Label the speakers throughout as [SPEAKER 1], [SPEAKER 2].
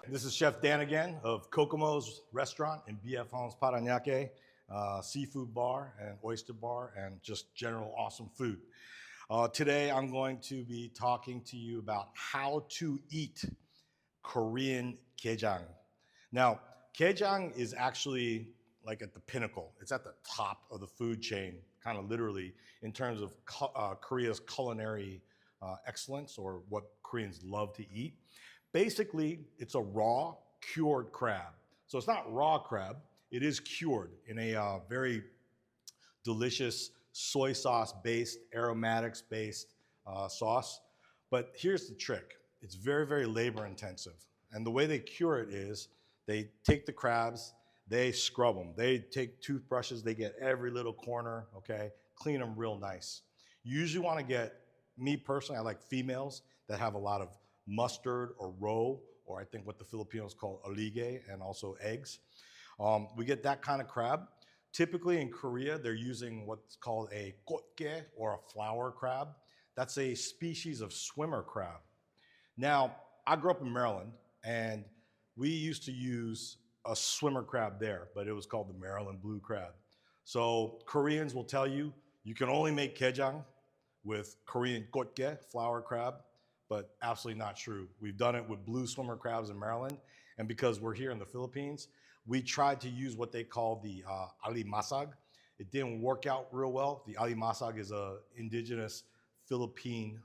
[SPEAKER 1] This is Chef Dan again of Kokomo's Restaurant in BF Homes Parañaque, seafood bar and oyster bar and just general awesome food. Today I'm going to be talking to you about how to eat Korean gejang. Now, gejang is actually like at the pinnacle. It's at the top of the food chain, kind of literally, in terms of Korea's culinary excellence, or what Koreans love to eat. Basically, it's a raw, cured crab. So it's not raw crab, it is cured in a very delicious soy sauce-based, aromatics-based sauce. But here's the trick. It's very, very labor-intensive. And the way they cure it is they take the crabs, they scrub them. They take toothbrushes, they get every little corner, okay? Clean them real nice. You usually want to get, me personally, I like females that have a lot of mustard or roe, or I think what the Filipinos call alige, and also eggs. We get that kind of crab. Typically in Korea, they're using what's called a gotge, or a flower crab. That's a species of swimmer crab. Now, I grew up in Maryland, and we used to use a swimmer crab there, but it was called the Maryland blue crab. So Koreans will tell you, you can only make gejang with Korean gotge, flower crab, but absolutely not true. We've done it with blue swimmer crabs in Maryland, and because we're here in the Philippines, we tried to use what they call the alimasag. It didn't work out real well. The alimasag is an indigenous Philippine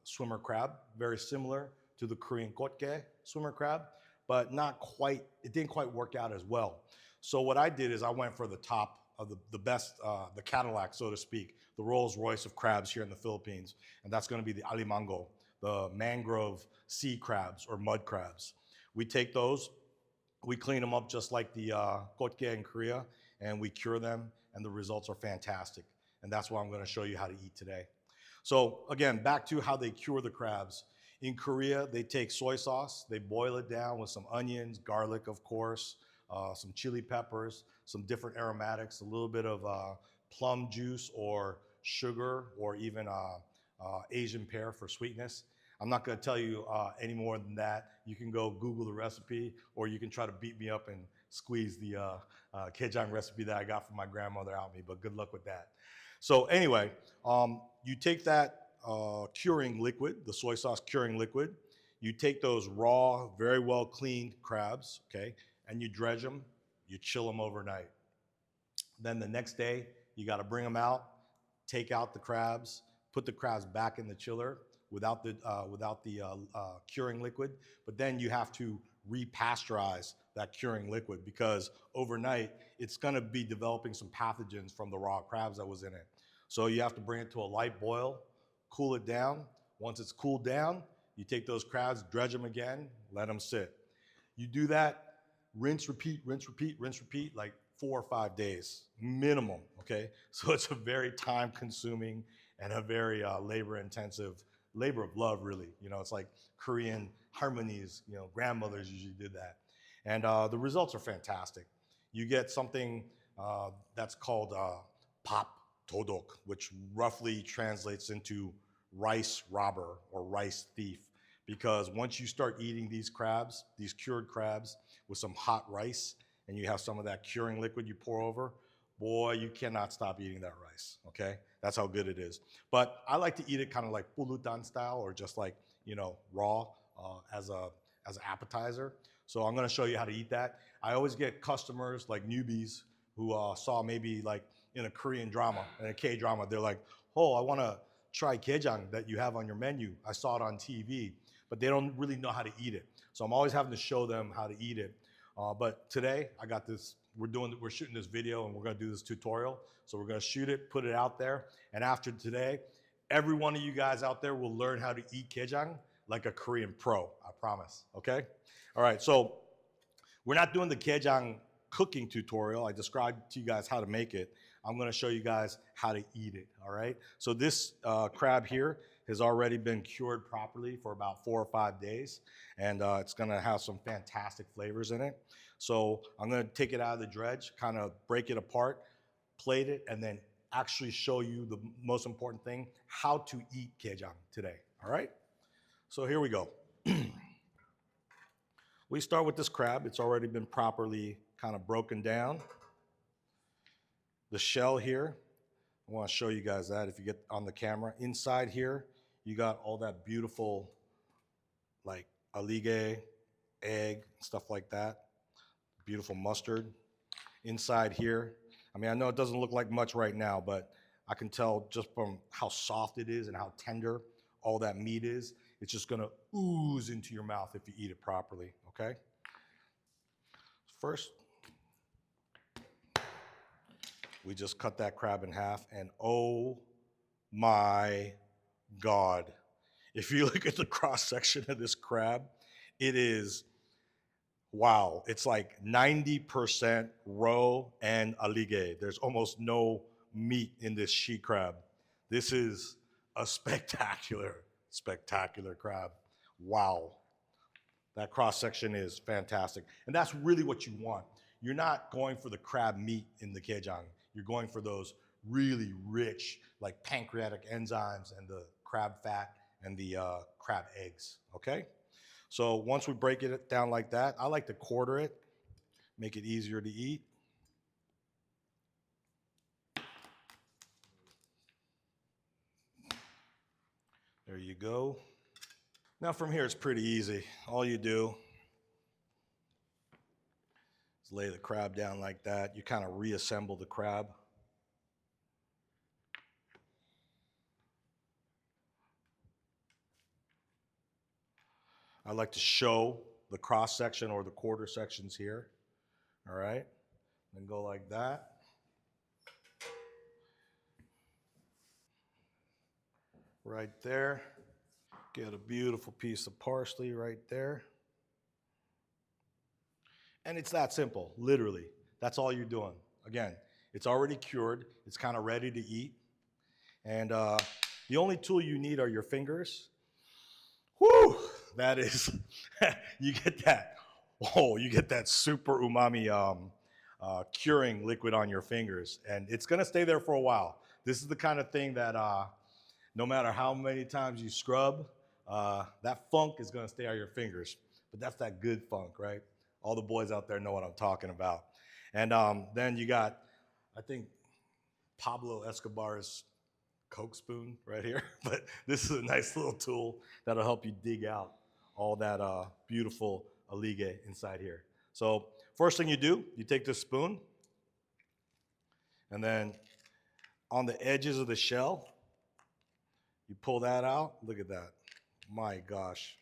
[SPEAKER 1] swimmer crab, very similar to the Korean gotge swimmer crab, but not quite, it didn't quite work out as well. So what I did is I went for the top of the best, the Cadillac, so to speak, the Rolls Royce of crabs here in the Philippines, and that's gonna be the alimango, the mangrove sea crabs or mud crabs. We take those, we clean them up just like the gotge in Korea, and we cure them, and the results are fantastic. And that's what I'm gonna show you how to eat today. So again, back to how they cure the crabs. In Korea, they take soy sauce, they boil it down with some onions, garlic, of course, some chili peppers, some different aromatics, a little bit of plum juice or sugar, or even Asian pear for sweetness. I'm not gonna tell you any more than that. You can go Google the recipe, or you can try to beat me up and squeeze the gejang recipe that I got from my grandmother out me, but good luck with that. So anyway, you take that curing liquid, the soy sauce curing liquid, you take those raw, very well cleaned crabs, okay, and you dredge them, you chill them overnight. Then the next day, you gotta bring them out, take out the crabs, put the crabs back in the chiller without the curing liquid, but then you have to repasteurize that curing liquid, because overnight it's gonna be developing some pathogens from the raw crabs that was in it. So you have to bring it to a light boil, cool it down. Once it's cooled down, you take those crabs, dredge them again, let them sit. You do that, rinse, repeat, rinse, repeat, rinse, repeat, like 4 or 5 days minimum, okay? So it's a very time consuming and a very labor intensive, labor of love, really. You know, it's like Korean harmonies, you know, grandmothers usually did that. And the results are fantastic. You get something that's called pop dodok, which roughly translates into rice robber or rice thief. Because once you start eating these crabs, these cured crabs, with some hot rice, and you have some of that curing liquid you pour over, boy, you cannot stop eating that rice, okay? That's how good it is. But I like to eat it kind of like pulutan style, or just like, you know, raw as an appetizer. So I'm gonna show you how to eat that. I always get customers, like newbies, who saw maybe like in a Korean drama, in a K-drama, they're like, oh, I wanna try gejang that you have on your menu. I saw it on TV, but they don't really know how to eat it. So I'm always having to show them how to eat it. But today I got this, we're shooting this video, and we're gonna do this tutorial. So we're gonna shoot it, put it out there. And after today, every one of you guys out there will learn how to eat gejang like a Korean pro, I promise, okay? All right, so we're not doing the gejang cooking tutorial. I described to you guys how to make it. I'm gonna show you guys how to eat it, all right? So this crab here has already been cured properly for about 4 or 5 days, and it's gonna have some fantastic flavors in it. So I'm gonna take it out of the dredge, kind of break it apart, plate it, and then actually show you the most important thing, how to eat gejang today, all right? So here we go. We start with this crab. It's already been properly kind of broken down. The shell here, I want to show you guys that if you get on the camera. Inside here, you got all that beautiful, like alige, egg, stuff like that. Beautiful mustard. Inside here, I mean, I know it doesn't look like much right now, but I can tell just from how soft it is and how tender all that meat is, it's just gonna ooze into your mouth if you eat it properly, okay? First, we just cut that crab in half, and oh my God. If you look at the cross section of this crab, it is, wow, it's like 90% roe and alige. There's almost no meat in this she crab. This is a spectacular, spectacular crab. Wow. That cross section is fantastic. And that's really what you want. You're not going for the crab meat in the gejang. You're going for those really rich, like pancreatic enzymes and the crab fat and the crab eggs, okay? So once we break it down like that, I like to quarter it, make it easier to eat. There you go. Now from here, it's pretty easy. All you do is lay the crab down like that. You kind of reassemble the crab. I like to show the cross section or the quarter sections here. All right, then go like that. Right there. Get a beautiful piece of parsley right there. And it's that simple, literally. That's all you're doing. Again, it's already cured. It's kind of ready to eat. And the only tool you need are your fingers. Whew, that is, you get that super umami curing liquid on your fingers. And it's gonna stay there for a while. This is the kind of thing that no matter how many times you scrub, that funk is gonna stay on your fingers. But that's that good funk, right? All the boys out there know what I'm talking about. And then you got, I think, Pablo Escobar's Coke spoon right here. But this is a nice little tool that'll help you dig out all that beautiful alige inside here. So first thing you do, you take this spoon, and then on the edges of the shell, you pull that out. Look at that. My gosh.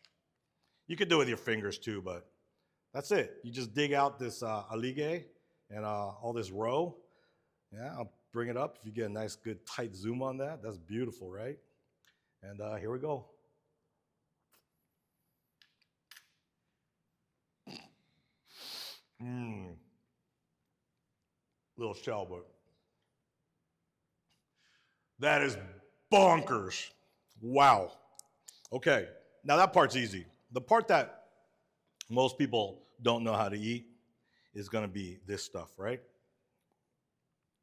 [SPEAKER 1] You could do it with your fingers too, but that's it. You just dig out this alige and all this roe. Yeah, I'll bring it up. If you get a nice, good, tight zoom on that, that's beautiful, right? And here we go. Little shell, but that is bonkers. Wow. Okay, now that part's easy. The part that most people don't know how to eat is gonna be this stuff, right?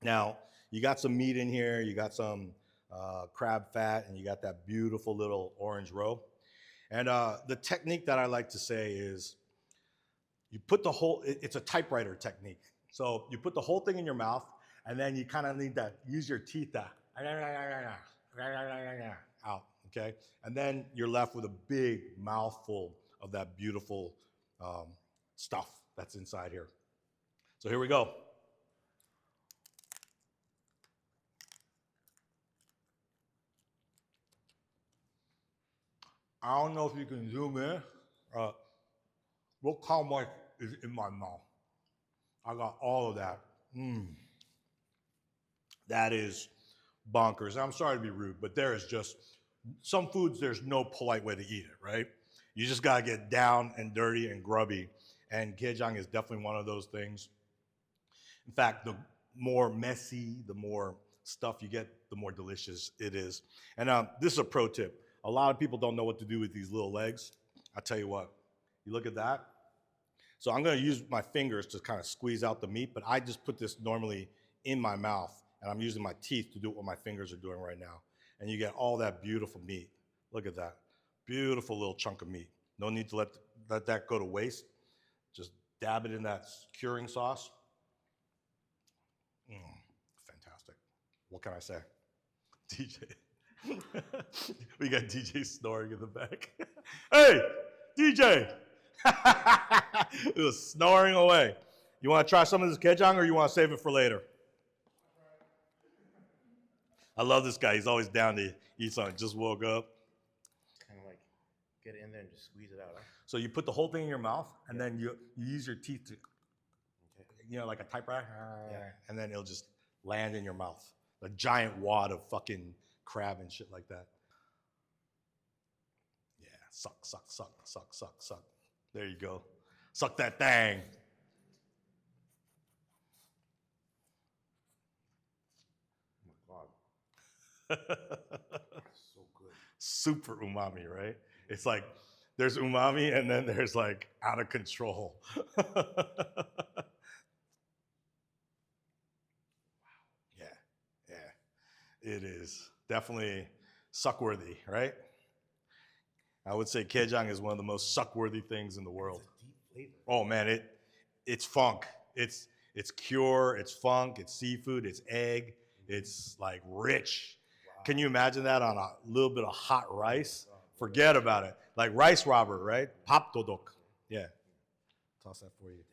[SPEAKER 1] Now, you got some meat in here, you got some crab fat, and you got that beautiful little orange roe. And the technique that I like to say is you put the whole, it's a typewriter technique. So you put the whole thing in your mouth, and then you kind of need to use your teeth to out, okay? And then you're left with a big mouthful of that beautiful stuff that's inside here. So here we go. I don't know if you can zoom in. Look how much is in my mouth. I got all of that. That is bonkers. I'm sorry to be rude, but there is just, some foods, there's no polite way to eat it, right? You just gotta get down and dirty and grubby. And gejang is definitely one of those things. In fact, the more messy, the more stuff you get, the more delicious it is. And this is a pro tip. A lot of people don't know what to do with these little legs. I tell you what, you look at that. So I'm gonna use my fingers to kind of squeeze out the meat, but I just put this normally in my mouth, and I'm using my teeth to do what my fingers are doing right now. And you get all that beautiful meat. Look at that, beautiful little chunk of meat. No need to let that go to waste. dab it in that curing sauce. Fantastic. What can I say? DJ. We got DJ snoring in the back. Hey, DJ. It was snoring away. You want to try some of this gejang or you want to save it for later? I love this guy. He's always down to eat something. Just woke up.
[SPEAKER 2] Kind of like get it in there and just squeeze it out. Huh?
[SPEAKER 1] So you put the whole thing in your mouth, and then you use your teeth to, like a typewriter, and then it'll just land in your mouth. A giant wad of fucking crab and shit like that. Yeah, suck, suck, suck, suck, suck, suck. There you go. Suck that thing.
[SPEAKER 2] Oh my God. So good.
[SPEAKER 1] Super umami, right? It's like there's umami and then there's like out of control. Wow. Yeah. It is definitely suck-worthy, right? I would say gejang is one of the most suck-worthy things in the world.
[SPEAKER 2] It's a deep flavor.
[SPEAKER 1] Oh man, it's funk. It's cure, it's funk, it's seafood, it's egg, it's like rich. Wow. Can you imagine that on a little bit of hot rice? Forget about it. Like rice robber, right? Pop dodok. Yeah. Toss that for you.